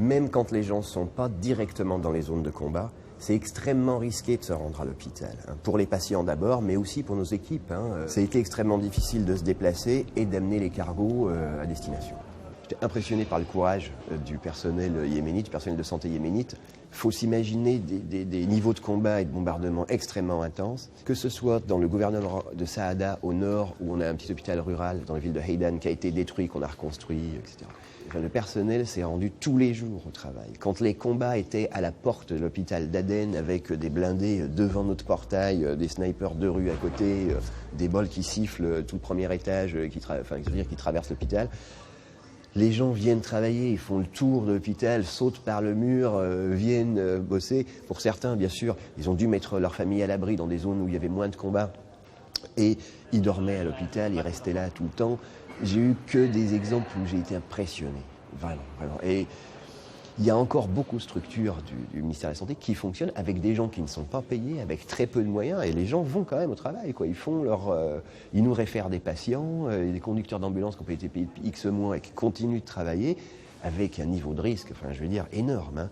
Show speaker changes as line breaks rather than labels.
Même quand les gens ne sont pas directement dans les zones de combat, c'est extrêmement risqué de se rendre à l'hôpital. Pour les patients d'abord, mais aussi pour nos équipes. Ça a été extrêmement difficile de se déplacer et d'amener les cargos à destination. J'étais impressionné par le courage du personnel yéménite, du personnel de santé yéménite. Il faut s'imaginer des niveaux de combat et de bombardement extrêmement intenses, que ce soit dans le gouvernement de Saada au nord, où on a un petit hôpital rural dans la ville de Haydan qui a été détruit, qu'on a reconstruit, etc. Le personnel s'est rendu tous les jours au travail. Quand les combats étaient à la porte de l'hôpital d'Aden avec des blindés devant notre portail, des snipers de rue à côté, des bols qui sifflent tout le premier étage, qui traversent l'hôpital, les gens viennent travailler, ils font le tour de l'hôpital, sautent par le mur, viennent bosser. Pour certains, bien sûr, ils ont dû mettre leur famille à l'abri dans des zones où il y avait moins de combats. Et ils dormaient à l'hôpital, ils restaient là tout le temps. J'ai eu que des exemples où j'ai été impressionné, vraiment, vraiment. Et il y a encore beaucoup de structures du ministère de la Santé qui fonctionnent avec des gens qui ne sont pas payés, avec très peu de moyens, et les gens vont quand même au travail, quoi. Ils nous réfèrent des patients, des conducteurs d'ambulance qui ont été payés depuis X mois et qui continuent de travailler avec un niveau de risque, énorme.